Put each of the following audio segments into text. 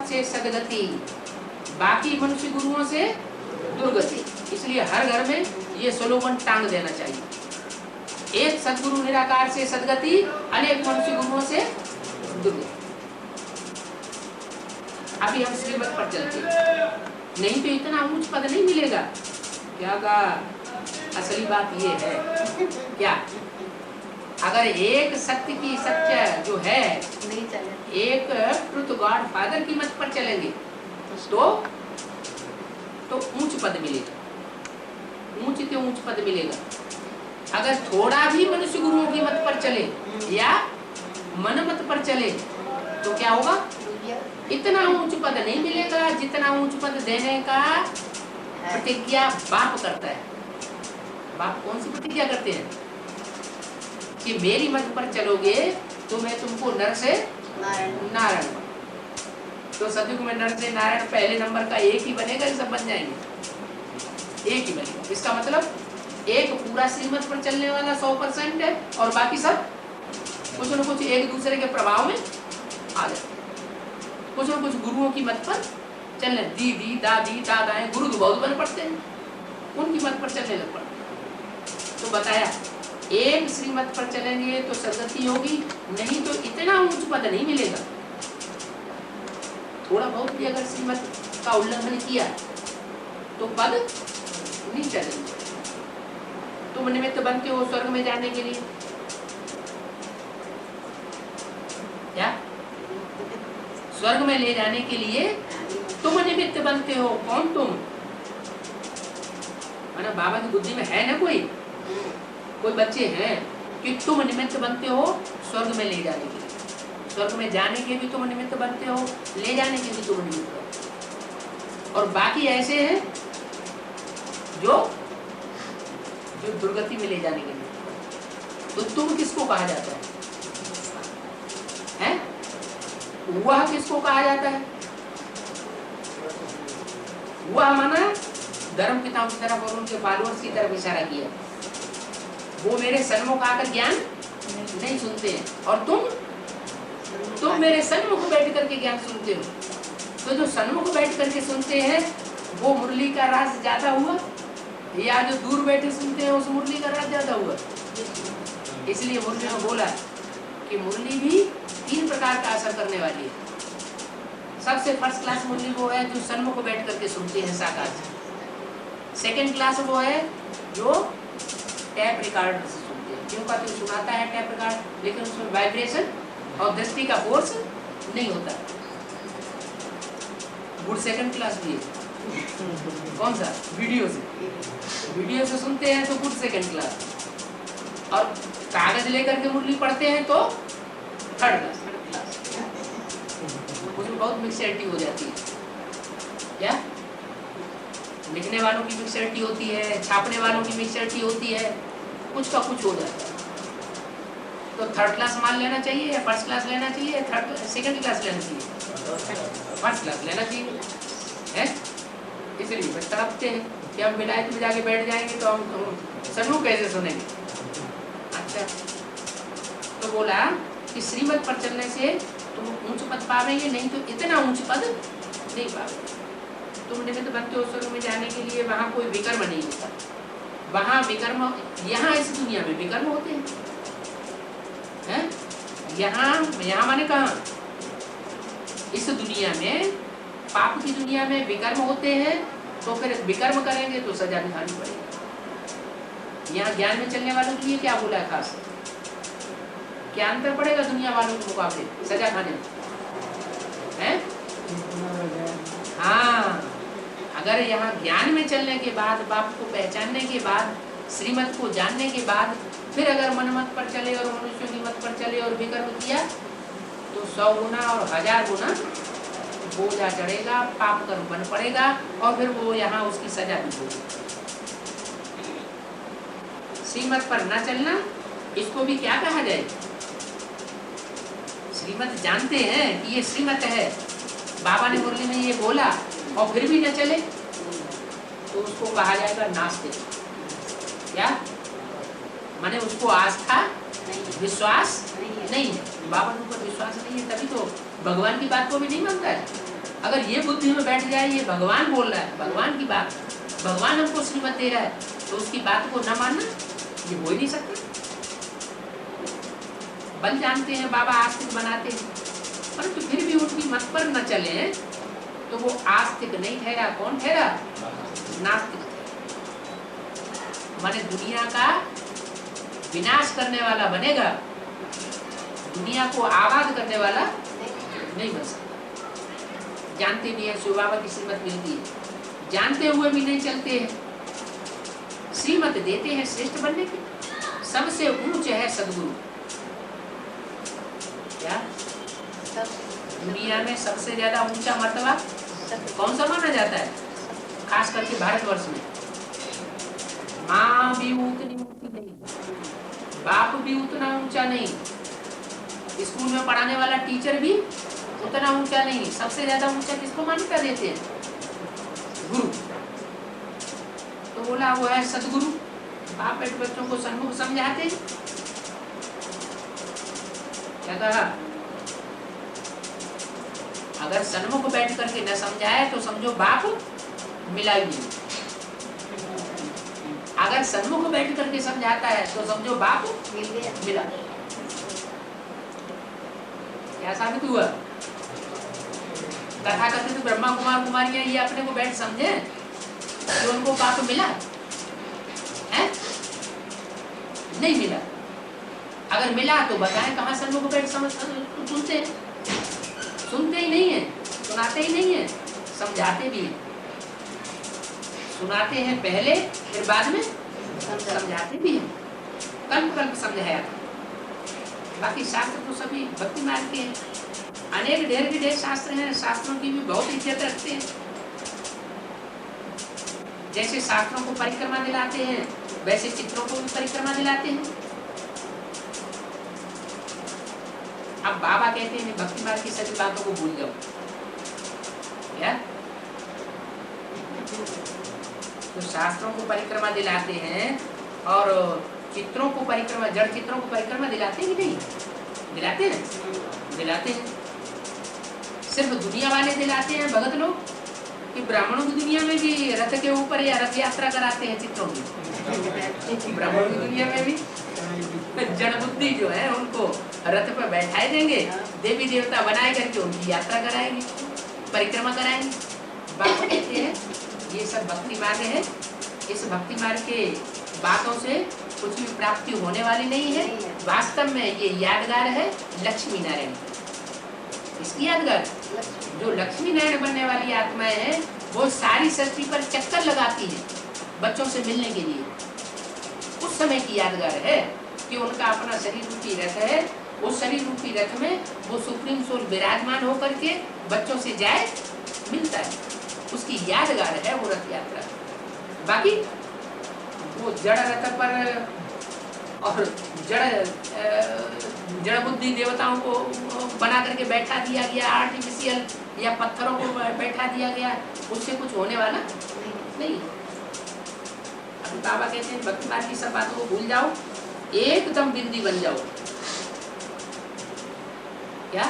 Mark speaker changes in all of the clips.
Speaker 1: से सदगति, बाकी मनुष्य गुरुओं से दुर्गति। इसलिए हर घर में ये स्लोगन टांग देना चाहिए, एक सदगुरु निराकार से सदगति, अनेक मनुष्य गुरुओं से दुर्गति। अभी हम श्रीमत पर चलते, नहीं तो इतना ऊंच पद नहीं मिलेगा। क्या कहा? असली बात ये है क्या, अगर एक सत्य की सत्य जो है नहीं चले, एक ट्रुथ गॉड फादर की मत पर चलेंगे तो ऊंच पद मिलेगा, ऊंच से ऊंच पद मिलेगा। अगर थोड़ा भी मनुष्य गुरुओं की मत पर चले या मन मत पर चले तो क्या होगा? इतना ऊंच पद नहीं मिलेगा जितना ऊंच पद देने का प्रतिज्ञा बाप करता है। बाप कौन सी प्रतिज्ञा करते हैं कि मेरी मत पर चलोगे तो मैं तुमको नर से नारायण। तो सतयुग में नर से नारायण पहले नंबर का एक ही बनेगा, सब बन जाएंगे, एक ही बनेगा। इसका मतलब एक पूरा श्रीमत पर चलने वाला 100% है और बाकी सब कुछ न कुछ एक दूसरे के प्रभाव में आ जाए। कुछ न कुछ गुरुओं की मत पर चलने, दीदी दादी दादाएं गुरु तो बहुत बन पड़ते हैं, उनकी मत पर चलने लग पड़ते। तो बताया एक श्रीमत पर चलेंगे तो सदगति होगी, नहीं तो इतना ऊंच पद नहीं मिलेगा। थोड़ा बहुत भी अगर श्रीमत का उल्लंघन किया तो पद नहीं चलेंगे। तुम निमित्त बनते हो स्वर्ग में जाने के लिए, क्या स्वर्ग में ले जाने के लिए तुम निमित्त बनते हो। कौन तुम? माना बाबा की बुद्धि में है ना कोई बच्चे हैं कि तुम निमित्त बनते हो स्वर्ग में ले जाने के लिए, स्वर्ग में जाने के भी तुम निमित्त बनते हो, ले जाने के भी तुम निमित्त बनते हो। और बाकी ऐसे हैं जो दुर्गति में ले जाने के लिए। तो तुम किसको कहा जाता है? हैं? वह किसको कहा जाता है? वह माना धर्म पिताओं की तरफ और उनके फॉलोअर्स की तरफ इशारा किया। वो मेरे सन्मुख आकर ज्ञान नहीं सुनते हैं और तुम मेरे सन्मुख बैठ करके ज्ञान सुनते हो। तो जो सन्मुख बैठ करके सुनते हैं वो मुरली का रास ज्यादा हुआ या जो दूर बैठे सुनते हैं उस मुरली का रास ज्यादा हुआ? इसलिए मुरली ने बोला कि मुरली भी 3 प्रकार का असर करने वाली है। सबसे फर्स्ट क्लास मुरली वो है जो सन्मुख बैठ करके सुनते हैं साकार से। सेकेंड क्लास वो है जो टैप रिकॉर्ड से सुनते हैं, क्यों कहते सुनाता है टैप रिकॉर्ड, लेकिन उसमें वाइब्रेशन और दृष्टि का फोर्स नहीं होता। गुड सेकंड क्लास भी है। कौन सा? वीडियो से सुनते हैं तो गुड सेकंड क्लास, और कागज लेकर के मुरली पढ़ते हैं तो थर्ड क्लास। उसमें बहुत मिक्सरिटी हो जाती है। क्या लिखने वालों की मिक्सरिटी होती है, छापने वालों की मिक्सरिटी होती है, कुछ का कुछ हो जाता है। तो थर्ड क्लास मान लेना चाहिए या फर्स्ट क्लास लेना चाहिए या सेकंड क्लास लेना चाहिए? फर्स्ट क्लास लेना चाहिए है। इसलिए बस तड़पते हैं कि हम विलायत में जाके बैठ जाएंगे तो हम सन्मुख कैसे सुनेंगे। अच्छा, तो बोला कि श्रीमत पर चलने से तुम ऊंच पद पावेंगे, नहीं तो इतना ऊंच पद नहीं पावेंगे। तुम निमित्त बनते हो स्वर्ग में जाने के लिए, वहाँ कोई विकर्म नहीं होता। वहाँ विकर्म, यहाँ इस दुनिया में विकर्म होते हैं। यहाँ माने कहाँ? इस दुनिया में, पाप की दुनिया में विकर्म होते हैं, तो फिर विकर्म करेंगे तो सजा निभानी पड़ेगी। यहाँ ज्ञान में चलने वालों के लिए क्या बोला है खास? क्या अंतर पड़ेगा दुनिया वालों के मुकाबले सजा खाने में? हैं? हाँ, अगर यहाँ ज्ञान में चलने के बाद, बाप को पहचानने के बाद, श्रीमत को जानने के बाद फिर अगर मन मत पर चले और मनुष्यों की मत पर चले और विकर्म किया तो 100 गुना और 1000 गुना बोझा चढ़ेगा, पाप कर्म बन पड़ेगा और फिर वो यहाँ उसकी सजा भी होगी। श्रीमत पर न चलना, इसको भी क्या कहा जाए? श्रीमत जानते हैं कि ये श्रीमत है, बाबा ने मुरली में ये बोला और फिर भी न चले तो उसको कहा जाएगा नास्तिक। क्या माने? उसको आस्था विश्वास नहीं है, बाबा के ऊपर विश्वास नहीं है, तभी तो भगवान की बात को भी नहीं मानता है। अगर ये बुद्धि में बैठ जाए ये भगवान बोल रहा है, भगवान की बात, भगवान हमको श्रीमत दे रहा है, तो उसकी बात को न मानना ये हो ही नहीं सकता। बल जानते हैं बाबा, आस्तिक बनाते हैं, परंतु फिर भी उनकी मत पर न चले तो वो आस्तिक नहीं ठहरा। कौन ठहरा? नास्तिक। माने दुनिया का विनाश करने वाला बनेगा, दुनिया को आबाद करने वाला नहीं बन सकता। जानते भी है शिव बाबा की श्रीमत मिलती है, जानते हुए भी नहीं चलते हैं। श्रीमत देते हैं श्रेष्ठ बनने की, सबसे ऊंच है सदगुरु। क्या दुनिया में सबसे ज्यादा ऊंचा मर्तबा कौन सा माना जाता है? खास करके भारतवर्ष में माँ भी उतनी ऊंची नहीं, बाप भी उतना ऊंचा नहीं, स्कूल में पढ़ाने वाला टीचर भी उतना ऊंचा नहीं। सबसे ज्यादा ऊंचा किसको मान्यता देते हैं? गुरु। तो बोला वो है सदगुरु। बाप बेटे बच्चों को सन्मुख समझाते, क्या कहा? अगर सन्मुख बैठ करके न समझाए तो समझो बाप मिला ही नहीं। अगर सन्मुख बैठ करके समझाता है तो समझो बाप मिला। क्या साबित हुआ? तथाकथित ब्रह्मा कुमार कुमारियां ये अपने को बैठ समझे कि उनको बाप मिला है? नहीं मिला। अगर मिला तो बताएं कहाँ सन्मुख बैठ समझ सुनते हैं? सुनते ही नहीं है, सुनाते ही नहीं है, समझाते भी हैं। सुनाते हैं पहले, फिर बाद में समझाते भी हैं। कल्प कल्प समझाया था। बाकी शास्त्र तो सभी भक्ति मार्ग के हैं। अनेक ढेर के ढेर शास्त्र हैं, शास्त्रों की भी बहुत इज्जत रखते हैं। जैसे शास्त्रों को परिक्रमा दिलाते हैं वैसे चित्रों को भी परिक्रमा दिलाते हैं। अब बाबा कहते हैं भक्ति मार्ग की सभी बातों को भूल जाओ। क्या? तो शास्त्रों को परिक्रमा दिलाते हैं और चित्रों को परिक्रमा, जड़ चित्रों को परिक्रमा दिलाते हैं कि नहीं? दिलाते हैं, दिलाते हैं। सिर्फ दुनिया वाले दिलाते हैं भगत लोग कि ब्राह्मणों की दुनिया में भी रथ के ऊपर या रथ यात्रा कराते हैं चित्रों की। ब्राह्मणों की दुनिया में भी जड़ बुद्धि जो है उनको रथ पर बैठाए देंगे, देवी देवता बनाए करके उनकी यात्रा कराएंगे, परिक्रमा कराएंगे। बाबा कहते हैं ये सब भक्ति मार्ग है। इस भक्ति मार्ग के बातों से कुछ भी प्राप्ति होने वाली नहीं है। वास्तव में ये यादगार है लक्ष्मी नारायण। इसकी यादगार जो लक्ष्मी नारायण बनने वाली आत्माएं हैं वो सारी सृष्टि पर चक्कर लगाती है बच्चों से मिलने के लिए। उस समय की यादगार है कि उनका अपना शरीर रूपी रथ है। उस शरीर रूपी रथ में वो सुप्रीम सोल विराजमान होकर के बच्चों से जाए मिलता है। उसकी यादगार है वो रथ यात्रा। बाकी वो जड़ रथ पर और जड़ बुद्धि देवताओं को बना करके बैठा दिया गया, आर्टिफिशियल या पत्थरों को बैठा दिया गया, उससे कुछ होने वाला नहीं। अभी बाबा कहते हैं भक्ति मार्ग की सब बातों को भूल जाओ, एकदम बिंदी बन जाओ। क्या?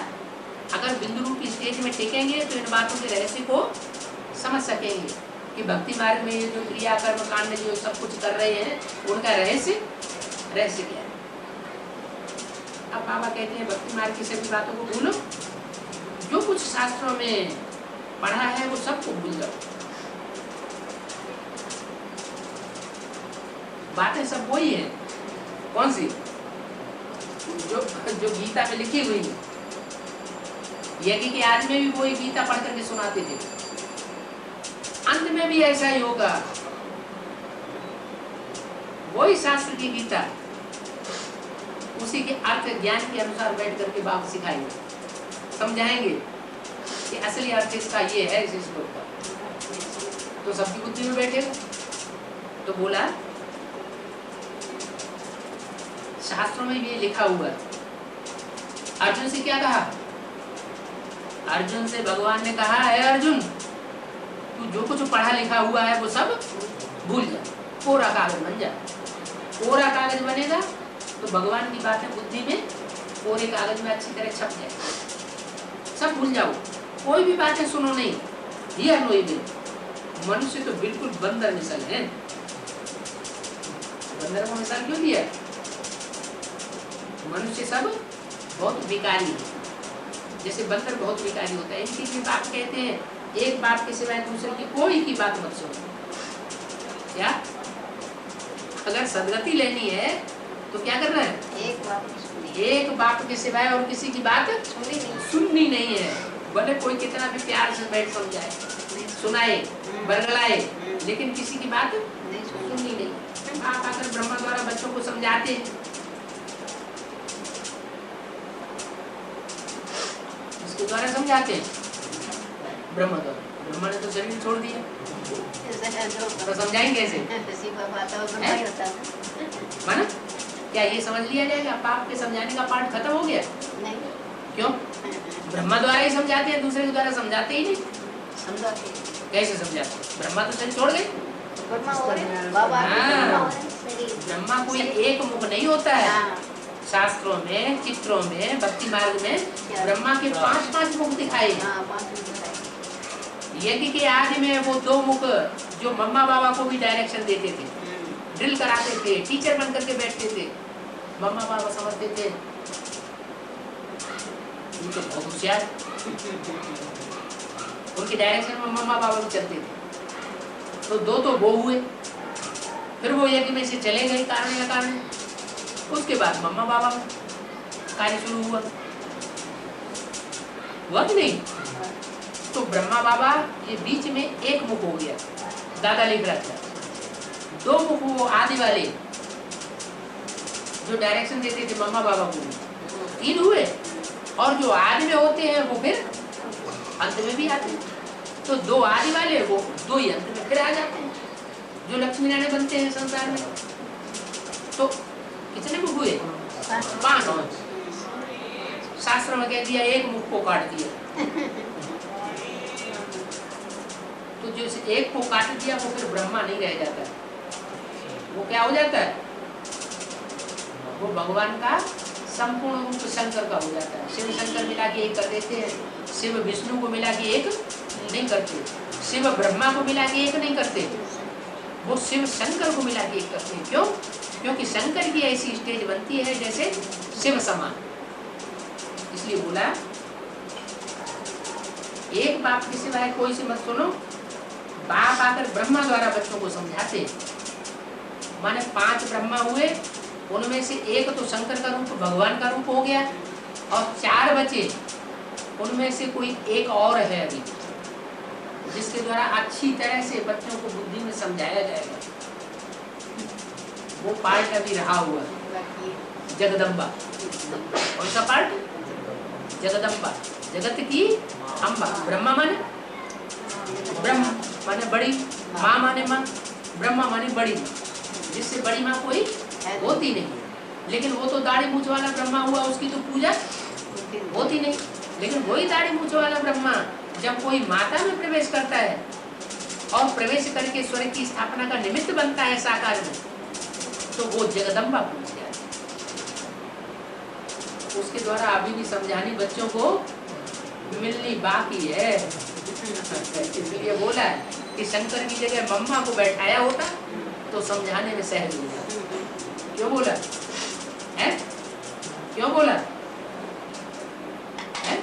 Speaker 1: अगर बिंदु रूपी स्टेज में टिकेंगे तो इन बातों के रहस्य को समझ सकेंगे कि भक्ति मार्ग में ये जो क्रिया कर्म कांड जो सब कुछ कर रहे हैं उनका रहस्य क्या है। अब बाबा कहते हैं भक्ति मार्ग की सभी बातों को भूलो, जो कुछ शास्त्रों में पढ़ा है वो सबको भूल जाओ। बातें सब वही है। कौन सी? जो गीता में लिखी हुई है। यज्ञ के आदमी भी वही गीता पढ़ करके सुनाते थे। अंत में भी ऐसा ही होगा, वही शास्त्र की गीता उसी के अर्थ ज्ञान के अनुसार बैठ करके बाप सिखाएंगे, समझाएंगे कि असली अर्थ इसका ये है इस श्लोक का। तो सबकी बुद्धि में बैठेगा। तो बोला शास्त्रों में भी ये लिखा हुआ है। अर्जुन से क्या कहा? अर्जुन से भगवान ने कहा है अर्जुन तू जो कुछ पढ़ा लिखा हुआ है वो सब भूल जा, कोरा कागज बन जा। कोरा कागज बनेगा तो भगवान की बातें बुद्धि में कोरे कागज में अच्छी तरह छप जाए। सब भूल जाओ, कोई भी बातें सुनो नहीं, हियर नो इविल। मनुष्य तो बिल्कुल बंदर मिसल है। बंदर को मिसाल क्यों दिया? मनुष्य सब बहुत विकारी है, जैसे बंदर बहुत विकारी होता है। इनके लिए बाप कहते हैं एक बाप के सिवाय दूसरे की कोई की बात मत सुनो। क्या? अगर सदगति लेनी है तो क्या करना है? एक बाप के सिवाय और किसी की बात सुननी नहीं है। भले कोई कितना भी प्यार से बैठ समझाए, सुनाए, बरगलाए, लेकिन किसी की बात सुननी नहीं। बाप आकर ब्रह्मा द्वारा बच्चों को समझाते हैं। इसके द्वारा समझाते हैं ब्रह्मा द्वारा। ब्रह्मा ने तो शरीर छोड़ दिया, तो समझाएंगे कैसे? माना क्या ये समझ लिया जाएगा पाप के समझाने का पाठ खत्म हो गया? नहीं। क्यों? ब्रह्मा द्वारा ही समझाते हैं, दूसरे के द्वारा समझाते ही नहीं। समझाते कैसे समझाते? ब्रह्मा तो शरीर छोड़ गए। ब्रह्मा कोई एक मुख नहीं होता है। शास्त्रों में, चित्रों में, भक्ति मार्ग में ब्रह्मा के 5-5 मुख दिखाए। यज्ञ के आदि में वो 2 मुख जो मम्मा बाबा को भी डायरेक्शन देते थे, ड्रिल कराते थे, टीचर बन करके बैठते थे। मम्मा बाबा समझते थे उनको बहुत होशियार, उनकी डायरेक्शन में मम्मा बाबा भी चलते थे। तो 2 तो वो हुए, फिर वो यज्ञ में से चले गए कारण या कारण। उसके बाद मम्मा बाबा कार्य शुरू हुआ कि नहीं? तो ब्रह्मा बाबा ये बीच में एक मुख हो गया। दादा लिख रहा था 2 मुख वो आदि वाले जो डायरेक्शन देते थे मम्मा बाबा को, 3 हुए। और जो आदि में होते हैं वो फिर अंत में भी आते हैं। तो 2 आदि वाले वो 2 ही अंत में फिर आ जाते हैं, जो लक्ष्मी नारायण बनते हैं संसार में। तो कितने मुख हुए? 5। शास्त्र में कह दिया एक मुख को काट दिया। तो जो एक को काट दिया वो फिर ब्रह्मा नहीं रह जाता, वो क्या हो जाता है? वो भगवान का संपूर्ण रूप शंकर का हो जाता है। शिव शंकर मिला के एक कर देते हैं, शिव विष्णु को मिला के एक नहीं करते, शिव ब्रह्मा को मिला के एक नहीं करते, वो शिव शंकर को मिला के एक करते हैं। क्यों? क्योंकि शंकर की ऐसी स्टेज बनती है जैसे शिव समान। इसलिए बोला एक बाप के सिवाय कोई से मत सुनो। बाप आकर ब्रह्मा द्वारा बच्चों को समझाते। माने 5 ब्रह्मा हुए, उनमें से एक तो शंकर का रूप भगवान का रूप हो गया, और 4 बचे, उनमें से कोई एक और है अभी, जिसके द्वारा अच्छी तरह से बच्चों को बुद्धि में समझाया जाएगा। वो पार्ट अभी रहा हुआ जगदम्बा। कौन सा पार्ट? जगदम्बा, जगत की अम्बा। ब्रह्मा माने ब्रह्म माने बड़ी, माँ माने माँ, ब्रह्मा माने बड़ी माँ, जिससे बड़ी माँ कोई होती नहीं। लेकिन वो तो दाढ़ी मूछ वाला ब्रह्मा हुआ, उसकी तो पूजा होती नहीं। लेकिन वही दाढ़ी मूछ वाला ब्रह्मा जब कोई माता में प्रवेश करता है और प्रवेश करके स्वर्ग की स्थापना का निमित्त बनता है साकार में, तो वो जगदम्बा पूज जाए। उसके द्वारा अभी भी समझानी बच्चों को मिलनी बाकी है। इसलिए बोला है कि शंकर की जगह मम्मा को बैठाया होता तो समझाने में सहज हो जाता। क्यों बोला है? क्यों बोला है?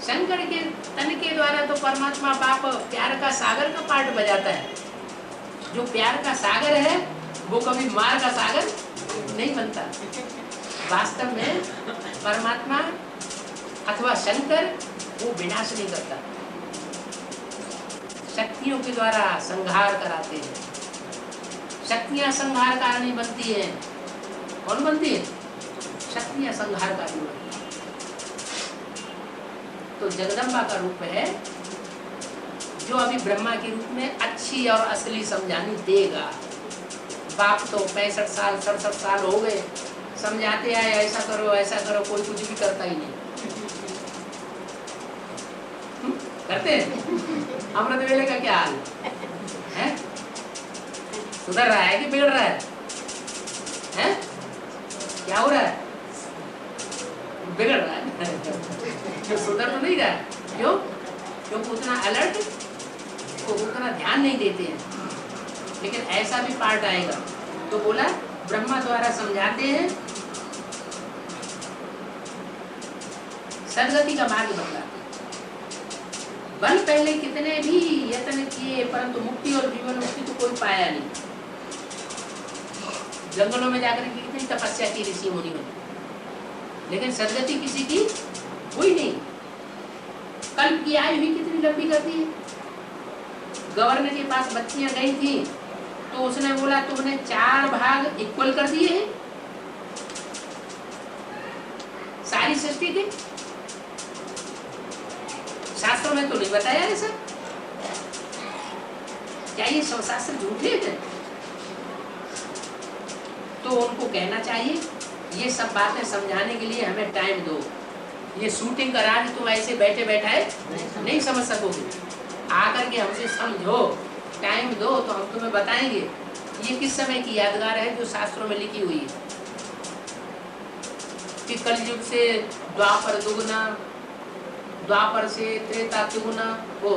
Speaker 1: शंकर के तन के द्वारा तो परमात्मा बाप प्यार का सागर का पार्ट बजाता है। जो प्यार का सागर है वो कभी मार का सागर नहीं बनता। वास्तव में परमात्मा अथवा शंकर वो विनाश नहीं करता, शक्तियों के द्वारा संहार कराते हैं। शक्तियां संहार कारणी बनती हैं। कौन बनती है? शक्तियां संहार कारणी बनती हैं। तो जगदम्बा का रूप है जो अभी ब्रह्मा के रूप में अच्छी और असली समझानी देगा। बाप तो 65 साल 67 साल हो गए समझाते आए, ऐसा करो, कोई कुछ भी करता ही नहीं। करते हैं? अमृत वेले का क्या हाल है? सुधर रहा है कि बिगड़ रहा है? हैं? क्या हो रहा है? बिगड़ रहा है। सुधर तो नहीं रहा है। क्यों? क्योंकि उतना अलर्ट, तो उतना ध्यान नहीं देते हैं। लेकिन ऐसा भी पार्ट आएगा। तो बोला ब्रह्मा द्वारा समझाते हैं, सदगति का मार्ग बतलाते हैं। बल पहले कितने भी यत्न किए, परंतु मुक्ति और जीवन मुक्ति तो कोई पाया नहीं। जंगलों में जाकर के कितनी तपस्या की ऋषि मुनियों ने, लेकिन सदगति किसी की हुई नहीं। कल्प की आयु भी कितनी लंबी कर दी है। गवर्नर के पास बच्चियां गई थी, तो उसने बोला तुमने 4 भाग इक्वल कर दिए हैं सारी सृष्टि के। शास्त्रों में तो नहीं बताया ऐसा। क्या ये शास्त्र झूठे हैं? तो उनको कहना चाहिए ये सब बातें समझाने के लिए हमें टाइम दो। ये शूटिंग का राज तुम ऐसे बैठे बैठाए नहीं समझ सकोगे। आकर के हमसे समझो, टाइम दो तो हम तुम्हें बताएंगे ये किस समय की यादगार है जो शास्त्रों में लिखी हुई है कि कलयुग से द्वापर दुगुना, द्वापर से त्रेता तिगुना, वो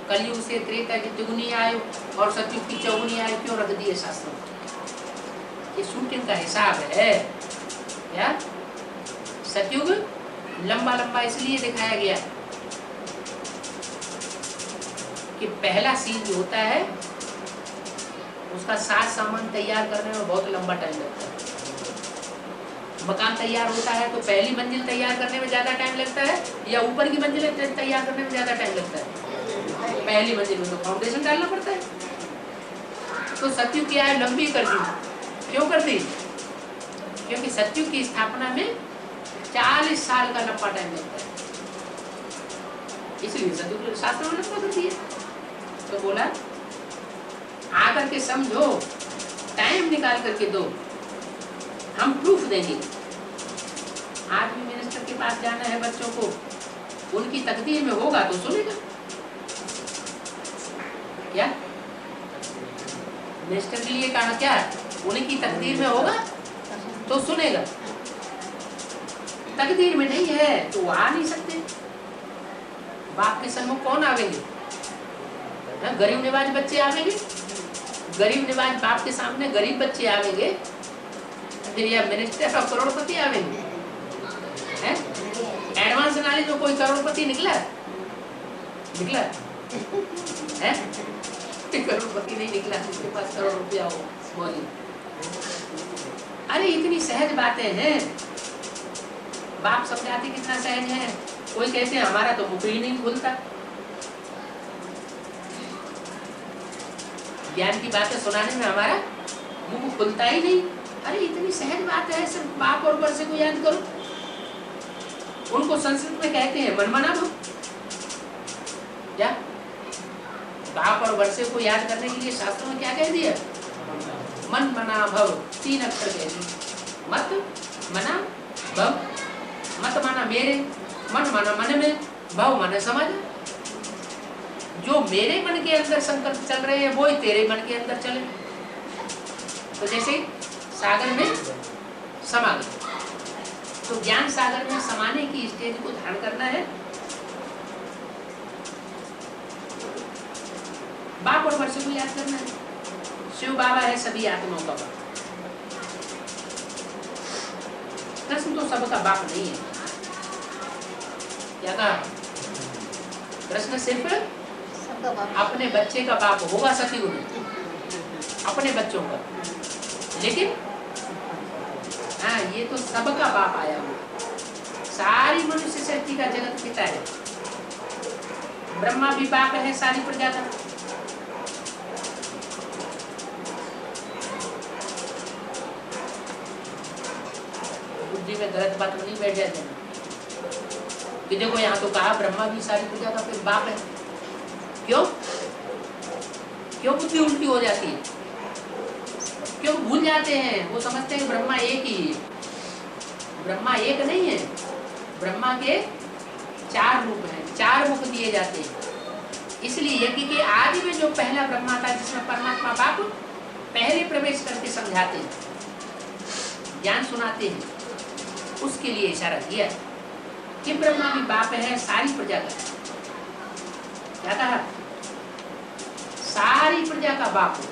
Speaker 1: कलयुग से त्रेता की तिगुनी आयु और सतयुग की चौगुनी आयु क्यों रख दिए शास्त्रों में? ये शूटिंग का हिसाब है। या सतयुग लंबा लंबा इसलिए दिखाया गया कि पहला सीन जो होता है उसका साज सामान तैयार करने में बहुत लंबा टाइम लगता है। मकान तैयार होता है तो पहली मंजिल तैयार करने में ज्यादा टाइम लगता है या ऊपर की मंजिल तैयार करने में ज्यादा टाइम लगता है? पहली मंजिल में तो फाउंडेशन डालना पड़ता है। तो सतयुग की आयु लंबी कर दी। क्यों कर दी? क्योंकि सतयुग की स्थापना में 40 साल का लंबा टाइम लगता है, इसलिए सतयुग शास्त्रों में लंबा कर दिया। तो बोला आकर के समझो, टाइम निकाल करके दो, हम प्रूफ देंगे। आज भी मिनिस्टर के पास जाना है बच्चों को, उनकी तकदीर में होगा तो सुनेगा। क्या मिनिस्टर के लिए कहा क्या? उनकी तकदीर में होगा तो सुनेगा। तकदीर में नहीं है तो वो आ नहीं सकते। बाप के सन्मुख कौन आवेंगे? गरीब निवाज बच्चे आवेंगे? गरीब निवाज बाप के सामने गरीब बच्चे आवेंगे? फिर यह मिनिस्टर और करोड़पति आवेंगे? हैं? एडवांस नॉलेज में कोई करोड़पति निकला है? करोड़पति नहीं निकला जिसके पास करोड़ रुपया हो। बोलिए, अरे इतनी सहज बातें हैं। बाप समझाते कितना सहज है। कोई कहते हैं हमारा तो मुख ही नहीं खुलता। ज्ञान की बातें सुनाने में हमारा मुख खुलता ही नहीं। अरे इतनी सहज बात है, सिर्फ बाप और वर्षे को याद करो। उनको संस्कृत में कहते हैं मनमना भव। क्या बाप और वर्षे को याद करने के लिए शास्त्रों में क्या कह दिया? मन मना भव, 3 अक्षर कह दिए। मत मना भव, मत माना मेरे, मन माना मन में, भव माना समझ। जो मेरे मन के अंदर संकल्प चल रहे हैं वो ही तेरे मन के अंदर चले। तो जैसे सागर में समा गए, तो ज्ञान सागर में समाने की स्टेज को धारण करना है। बाप और वर्षे को याद करना है। शिव बाबा है सभी आत्माओं का बाप। कृष्ण तो सबका बाप नहीं है। क्या कहा? कृष्ण सिर्फ अपने बच्चे का बाप होगा सतयुग में, अपने बच्चों का। लेकिन हाँ, ये तो सबका बाप आया हुआ। सारी मनुष्य शक्ति का जगत पिता है। ब्रह्मा भी बाप है सारी प्रजा का। बुद्धि में गलत बात नहीं बैठ जाते कि देखो यहाँ तो कहा ब्रह्मा भी सारी प्रजा का फिर बाप है। क्यों क्यों बुद्धि उल्टी हो जाती है? क्यों भूल जाते हैं? वो समझते हैं ब्रह्मा एक ही है। ब्रह्मा एक नहीं है। ब्रह्मा के 4 रूप हैं, 4 मुख दिए जाते हैं। इसलिए यज्ञ के आदि में जो पहला ब्रह्मा था जिसमें परमात्मा बाप पहले प्रवेश करके समझाते हैं, ज्ञान सुनाते हैं, उसके लिए इशारा किया कि ब्रह्मा भी बाप है सारी प्रजा का। क्या कहा? सारी प्रजा का बाप हो।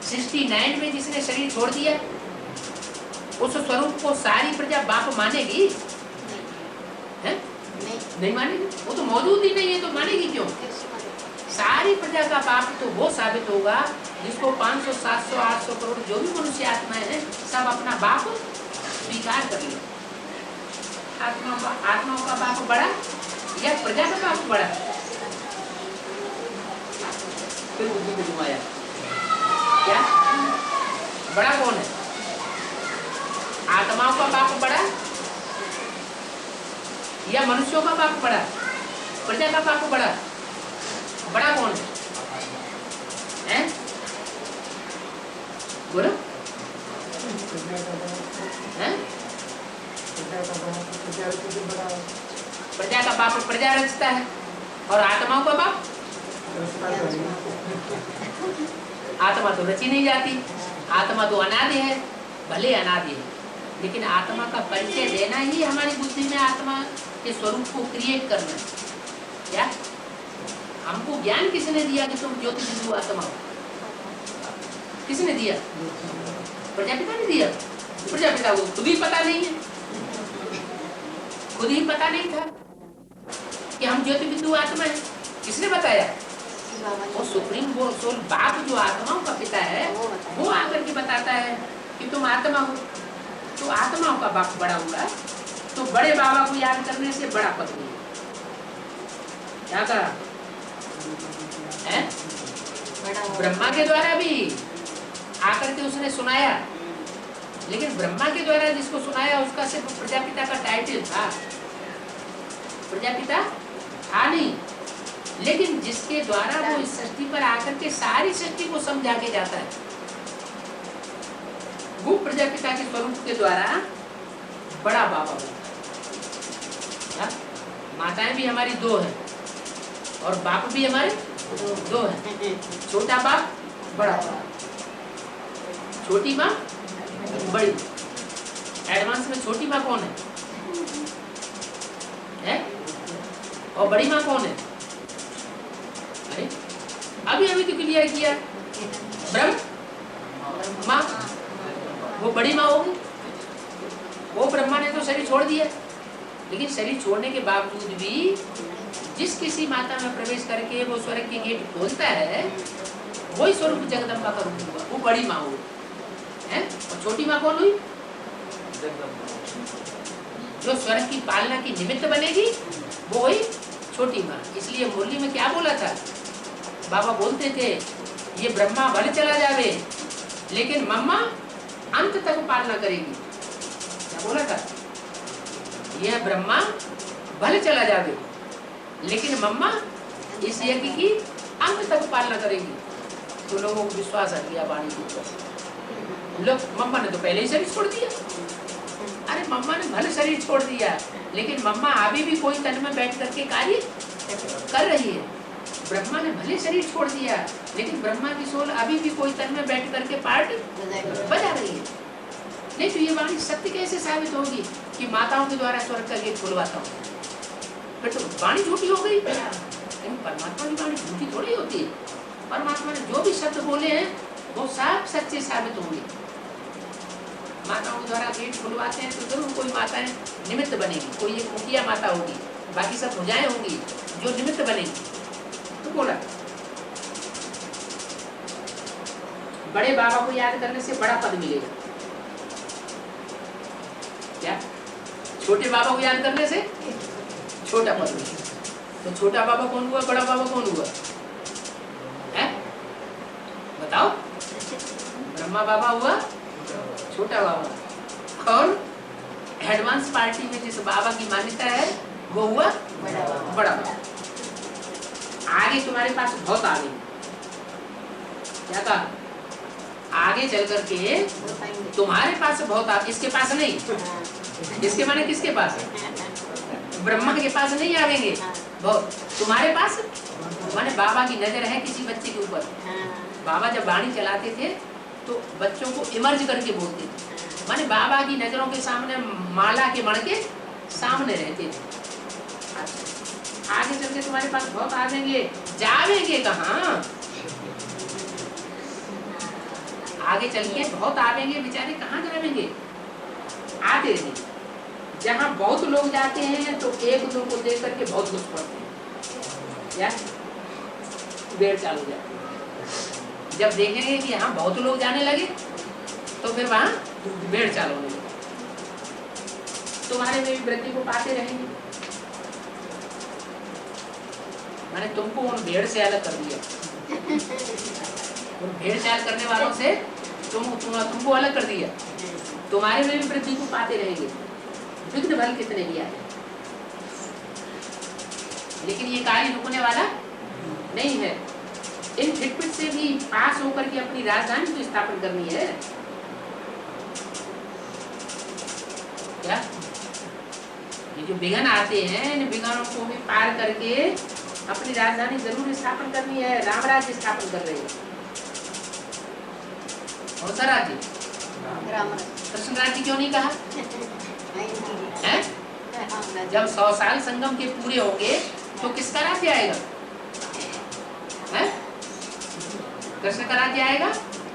Speaker 1: 69 में जिसने शरीर छोड़ दिया, उस स्वरूप को सारी प्रजा बाप मानेगी? है? नहीं मानेगी। वो तो मौजूद ही नहीं है, तो मानेगी क्यों? सारी प्रजा का बाप तो वो साबित होगा जिसको 500, 700, 800 करोड़ जो भी मनुष्य आत्माएं हैं सब अपना बाप स्वीकार कर ले। आत्माओं का बाप बड़ा या प्रजा का बाप बड़ा? फिर बुद्धि को घुमाया, क्या बड़ा कौन है? आत्माओं का बाप बड़ा या मनुष्यों का बाप बड़ा? प्रजा का बाप बड़ा? बड़ा कौन है? बोलो। प्रजा का बाप प्रजा रचता है और आत्माओं का बाप? आत्मा तो रची नहीं जाती, आत्मा तो अनादि है, भले अनादि है, लेकिन आत्मा का परिचय देना ही हमारी बुद्धि में आत्मा के स्वरूप को क्रिएट करना है। क्या हमको ज्ञान किसने दिया कि तुम ज्योति बिंदु आत्मा हो? किसने दिया? प्रजापिता ने दिया। प्रजापिता को खुद ही पता नहीं है, खुद ही पता नहीं था कि हम ज्योति बिंदु आत्मा है। किसने बताया? वो सुप्रीम सोल बाप जो आत्माओं का पिता है वो आकर के बताता है कि तुम आत्मा हो। तो आत्माओं का बाप बड़ा हुआ, तो बड़े बाबा को याद करने से बड़ा पद मिला। क्या कहा? ब्रह्मा के द्वारा भी आकर के उसने सुनाया, लेकिन ब्रह्मा के द्वारा जिसको सुनाया उसका सिर्फ प्रजापिता का टाइटल था, प्रजापिता था नहीं। लेकिन जिसके द्वारा वो इस सृष्टि पर आकर के सारी सृष्टि को समझा के जाता है, वो प्रजापिता के स्वरूप के द्वारा बड़ा बाबा होता है। माताएं भी हमारी दो हैं और बाप भी हमारे दो हैं। छोटा बाप, बड़ा बाप, छोटी माँ, बड़ी। एडवांस में छोटी माँ कौन है? और बड़ी माँ कौन है? अरे अभी तो क्लियर किया, ब्रह्म माँ, वो बड़ी माँ होगी। वो ब्रह्मा ने तो शरीर छोड़ दिया, लेकिन शरीर छोड़ने के बावजूद भी जिस किसी माता में प्रवेश करके वो स्वर्ग के गेट खोलता है, वही स्वरूप जगदम्बा का रूप हुआ, वो बड़ी माँ हुई है। और छोटी माँ कौन हुई? जो स्वर्ग की पालना की निमित्त बनेगी वो हुई छोटी माँ। इसलिए मुरली में क्या बोला था? बाबा बोलते थे ये ब्रह्मा भले चला जावे लेकिन मम्मा अंत तक पालना करेगी। क्या बोला था? यह ब्रह्मा भले चला जावे लेकिन मम्मा इस यज्ञ की अंत तक पालना करेगी। तो लोगों को विश्वास आ गया वाणी के ऊपर। लोग मम्मा ने तो पहले ही शरीर छोड़ दिया। अरे मम्मा ने भले शरीर छोड़ दिया लेकिन मम्मा अभी भी कोई तन में बैठ करके कार्य कर रही है। ब्रह्मा ने भले शरीर छोड़ दिया लेकिन ब्रह्मा की सोल अभी भी कोई तन में बैठ करके पार्ट बजा रही है। नहीं तो ये वाणी सत्य कैसे साबित होगी कि माताओं के द्वारा स्वर्ग का गेट खुलवाता हूँ? फिर तो वाणी झूठी हो गई। लेकिन परमात्मा की वाणी झूठी थोड़ी होती है। परमात्मा ने जो भी शब्द बोले हैं वो सब सच्चे साबित होंगे। माताओं के द्वारा गेट खुलवाते हैं तो जरूर कोई माताएं निमित्त बनेगी, कोई एक मुखिया माता होगी, बाकी सब भुजाएं होंगी जो निमित्त बनेगी। तो बोला बड़े बाबा को याद करने से बड़ा पद मिलेगा। क्या? छोटे बाबा को याद करने से छोटा पद मिलेगा। तो छोटा बाबा कौन हुआ, बड़ा बाबा कौन हुआ है? बताओ। ब्रह्मा बाबा हुआ छोटा बाबा, और एडवांस पार्टी में जिस बाबा की मान्यता है वो हुआ बड़ा बाबा। आगे तुम्हारे पास बहुत आगे, क्या कहा? आगे चल करके तुम्हारे पास बहुत आगे, इसके पास नहीं। इसके माने किसके पास? ब्रह्मा के पास नहीं आवेंगे, बहुत तुम्हारे पास। माने बाबा की नजर है किसी बच्चे के ऊपर। बाबा जब वाणी चलाते थे तो बच्चों को इमर्ज करके बोलते थे। माने बाबा की नजरों के सामने माला के मण के सामने रहते थे। आगे चल के तुम्हारे पास बहुत आवेंगे, जावेंगे कहाँ? आगे चल के बहुत आवेंगे, बेचारे कहाँ जावेंगे? आते नहीं। जहाँ बहुत लोग जाते हैं तो एक दो को देख करके बहुत लोग पढ़ते हैं, या भीड़ चालू हो जाती है। जब देखेंगे कि यहाँ बहुत लोग जाने लगे तो फिर वहाँ भीड़ चालू होने लगे। तुम्हारे में भी वृद्धि को पाते रहेंगे। मैंने तुमको उन भेड़ से अलग कर दिया, उन भेड़ चाल करने वालों से तुमको अलग कर दिया। तुम्हारे में भी वृद्धि को पाते रहेंगे, विघ्न भल कितने भी आए, लेकिन ये कार्य रुकने वाला नहीं है। इन खिटपिट से भी पास होकर के अपनी राजधानी तो स्थापन करनी है क्या? ये जो विघ्न आते हैं, इन विघ्नों को भी पार करके अपनी राजधानी जरूर स्थापन करनी है। राम राज्य स्थापन कर रहे हैं। कौन सा राज्य? कृष्ण राज्य क्यों नहीं कहा है? जब 100 साल संगम के पूरे होंगे तो किसका राज्य आएगा? है? कृष्ण का राज्य आएगा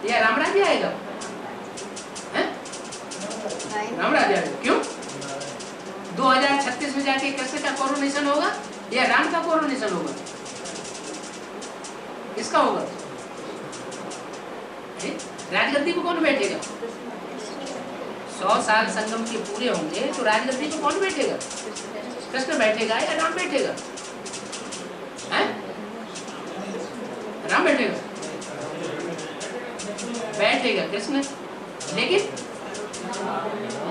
Speaker 1: या राम राज्य आएगा? है? राम राज्य आएगा। क्यों? 2036 में जाके कृष्ण का कोरोनेशन होगा या राम का कोरोनेशन होगा? किसका होगा? राजगद्दी को कौन बैठेगा? 100 साल संगम के पूरे होंगे तो राजगद्दी को कौन बैठेगा? कृष्ण बैठेगा या राम बैठेगा? हैं? राम बैठेगा? बैठेगा कृष्ण,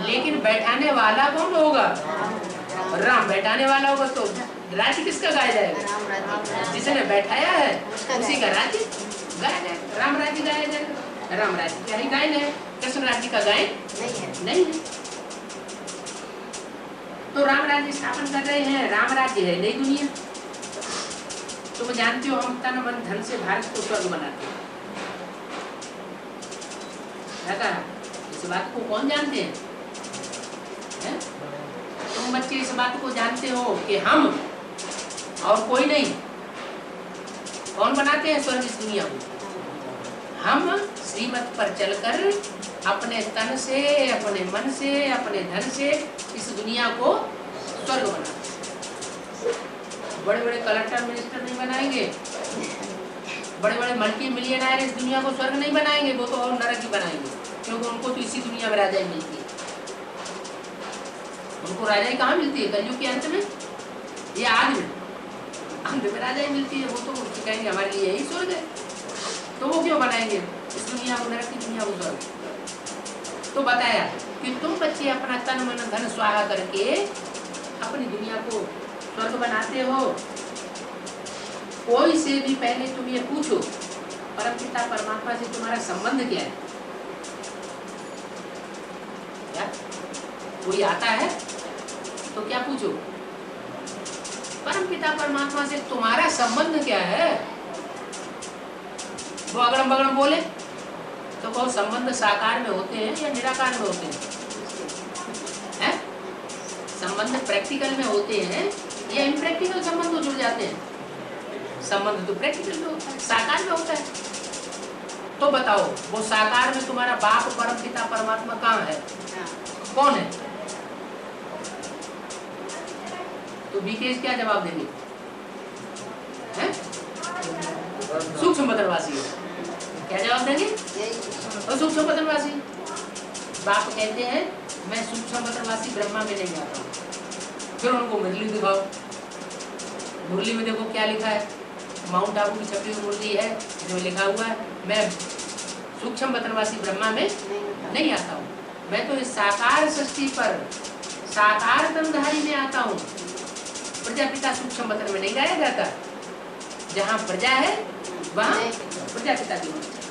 Speaker 1: लेकिन बैठाने वाला कौन होगा? राम बैठाने वाला होगा। तो राज्य किसका गाया जाएगा? जिसने बैठाया है उसी का राज्य गाया जाएगा। राम राज्य गाया जाएगा। राम राज्य क्या ही गायन है, कृष्ण राज्य का गायन नहीं है। तो राम राज्य स्थापन कर रहे हैं। राम राज्य है नई दुनिया। तुम जानते हो हम तन मन धन से भारत को स्वर्ग बनाते हैं। इस बात को कौन जानते हैं? तुम बच्चे इस बात को जानते हो कि हम और कोई नहीं। कौन बनाते हैं स्वर्ग इस दुनिया को? हम श्रीमत पर चलकर अपने तन से, अपने मन से, अपने धन से इस दुनिया को स्वर्ग बनाते। बड़े बड़े कलेक्टर मिनिस्टर नहीं बनाएंगे, बड़े बड़े मल्टी मिलियनर इस दुनिया को स्वर्ग नहीं बनाएंगे, वो तो और नरक ही बनाएंगे, क्योंकि उनको तो इसी दुनिया में राजाई मिलती है। उनको राजाई कहाँ मिलती है? कलयुग के अंत में या आदि में? अंत में राजाई मिलती है। वो तो कहेंगे हमारे लिए यही स्वर्ग है, तो वो क्यों बनाएंगे इस दुनिया को नरक की दुनिया को स्वर्ग? तो बताया कि तुम बच्चे अपना तन मन धन स्वाहा करके अपनी दुनिया को स्वर्ग बनाते हो। कोई से भी पहले तुम ये पूछो परमपिता परमात्मा से तुम्हारा संबंध क्या है? क्या कोई आता है तो क्या पूछो? परमपिता परमात्मा से तुम्हारा संबंध क्या है? वो अगड़म बगड़म बोले तो कहो संबंध साकार में होते हैं या निराकार में होते हैं? संबंध प्रैक्टिकल में होते हैं या इम्प्रैक्टिकल संबंध तो जुड़ जाते हैं? संबंध तो प्रैक्टिकल में होता है, साकार में होता है। तो बताओ वो साकार में तुम्हारा बाप परमपिता परमात्मा कहाँ है? कौन है? तो बीकेश क्या जवाब देंगे? सूक्ष्म बदनवासी क्या जवाब देंगे? और सूक्ष्म बदनवासी बाप कहते हैं मैं सूक्ष्म बदनवासी ब्रह्मा में नहीं आता हूँ। फिर उनको मुरली दिखाओ, मुरली में देखो क्या लिखा है। माउंट आबू की छपी हुई मुरली है जो लिखा हुआ है मैं सूक्ष्म बदनवासी ब्रह्मा में नहीं आता हूँ। मैं तो इस साकार सृष्टि पर साकार तनधारी में आता हूँ। प्रजापिता सूक्ष्म बदन में नहीं गाया जाता। जहाँ प्रजा है वहाँ प्रजापिता की होनी चाहिए।